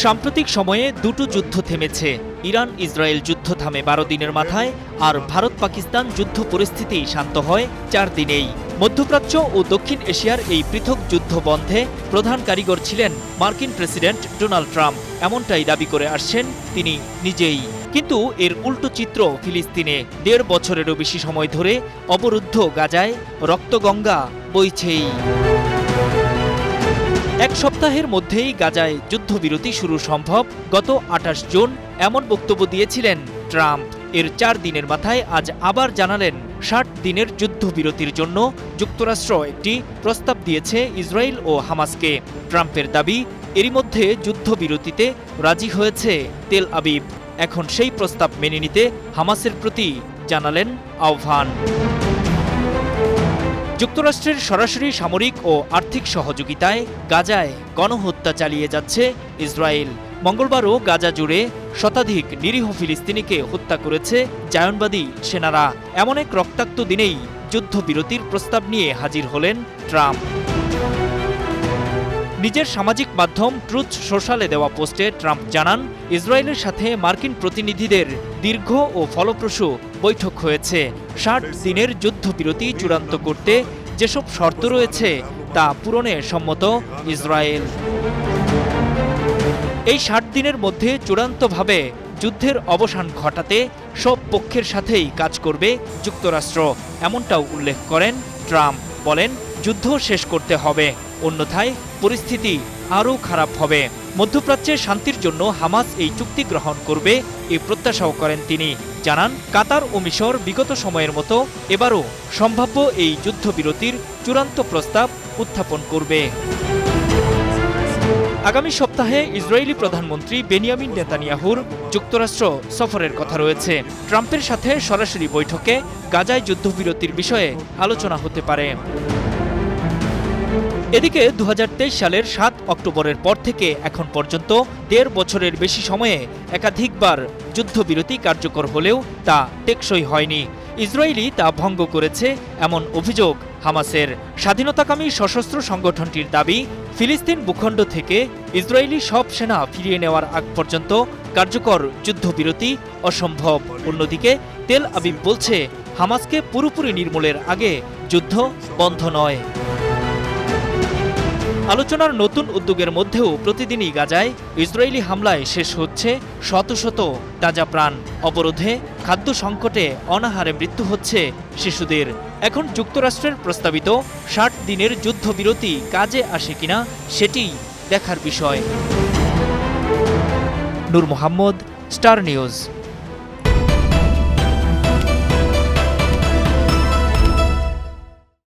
সাম্প্রতিক সময়ে দুটো যুদ্ধ থেমেছে। ইরান ইসরায়েল যুদ্ধ থামে 12 দিনের মাথায়, আর ভারত পাকিস্তান যুদ্ধ পরিস্থিতি শান্ত হয় 4 দিনেই। মধ্যপ্রাচ্য ও দক্ষিণ এশিয়ার এই পৃথক যুদ্ধ বন্ধে প্রধান কারিগর ছিলেন মার্কিন প্রেসিডেন্ট ডোনাল্ড ট্রাম্প, এমনটাই দাবি করে আসছেন তিনি নিজেই। কিন্তু এর উল্টো চিত্র ফিলিস্তিনে। 1.5 বছরেরও বেশি সময় ধরে অবরুদ্ধ গাজায় রক্তগঙ্গা বইছেই। এক সপ্তাহের মধ্যেই গাজায় যুদ্ধবিরতি শুরু সম্ভব গত 28 জুন, এমন বক্তব্য দিয়েছিলেন ট্রাম্প। এর 4 দিনের মাথায় আজ আবার জানালেন 60 দিনের যুদ্ধবিরতির জন্য যুক্তরাষ্ট্র একটি প্রস্তাব দিয়েছে ইসরায়েল ও হামাসকে। ট্রাম্পের দাবি, এরই মধ্যে যুদ্ধবিরতিতে রাজি হয়েছে তেল আবিব। এখন সেই প্রস্তাব মেনে নিতে হামাসের প্রতি জানালেন আহ্বান। যুক্তরাষ্ট্রের সরাসরি সামরিক ও আর্থিক সহযোগিতায় গাজায় গণহত্যা চালিয়ে যাচ্ছে ইসরায়েল। মঙ্গলবারও গাজা জুড়ে শতাধিক নিরীহ ফিলিস্তিনিকে হত্যা করেছে জায়নবাদী সেনারা। এমন এক রক্তাক্ত দিনেই যুদ্ধবিরতির প্রস্তাব নিয়ে হাজির হলেন ট্রাম্প। নিজের সামাজিক মাধ্যম ট্রুথ সোশ্যালে দেওয়া পোস্টে ট্রাম্প জানান, ইসরায়েলের সাথে মার্কিন প্রতিনিধিদের দীর্ঘ ও ফলপ্রসূ বৈঠক হয়েছে। 60 দিনের যুদ্ধবিরতি চূড়ান্ত করতে যেসব শর্ত রয়েছে তা পূরণে সম্মত ইসরায়েল। এই 60 দিনের মধ্যে চূড়ান্তভাবে যুদ্ধের অবসান ঘটাতে সব পক্ষের সাথেই কাজ করবে যুক্তরাষ্ট্র, এমনটাও উল্লেখ করেন ট্রাম্প। বলেন, যুদ্ধ শেষ করতে হবে, অন্যথায় পরিস্থিতি আরও খারাপ হবে। মধ্যপ্রাচ্যে শান্তির জন্য হামাস এই চুক্তি গ্রহণ করবে, এই প্রত্যাশাও করেন তিনি। জানান, কাতার ও মিশর বিগত সময়ের মতো এবারও সম্ভাব্য এই যুদ্ধবিরতির চূড়ান্ত প্রস্তাব উত্থাপন করবে। আগামী সপ্তাহে ইসরায়েলি প্রধানমন্ত্রী বেনিয়ামিন নেতানিয়াহুর যুক্তরাষ্ট্র সফরের কথা রয়েছে। ট্রাম্পের সাথে সরাসরি বৈঠকে গাজায় যুদ্ধবিরতির বিষয়ে আলোচনা হতে পারে। এদিকে 2023 সালের 7 অক্টোবরের পর থেকে এখন পর্যন্ত 1.5 বছরের বেশি সময়ে একাধিকবার যুদ্ধবিরতি কার্যকর হলেও তা টেকসই হয়নি। ইসরায়েলি তা ভঙ্গ করেছে এমন অভিযোগ হামাসের। স্বাধীনতাকামী সশস্ত্র সংগঠনটির দাবি, ফিলিস্তিন ভূখণ্ড থেকে ইসরায়েলি সব সেনা ফিরিয়ে নেওয়ার আগ পর্যন্ত কার্যকর যুদ্ধবিরতি অসম্ভব। অন্যদিকে তেল আবিব বলছে, হামাসকে পুরোপুরি নির্মূলের আগে যুদ্ধ বন্ধ নয়। আলোচনার নতুন উদ্যোগের মধ্যেও প্রতিদিনই গাজায় ইসরায়েলি হামলায় শেষ হচ্ছে শত শত তাজা প্রাণ। অবরোধে, খাদ্য সংকটে অনাহারে মৃত্যু হচ্ছে শিশুদের। এখন যুক্তরাষ্ট্রের প্রস্তাবিত 60 দিনের যুদ্ধবিরতি কাজে আসে কিনা সেটি দেখার বিষয়। নূর মোহাম্মদ, স্টার নিউজ।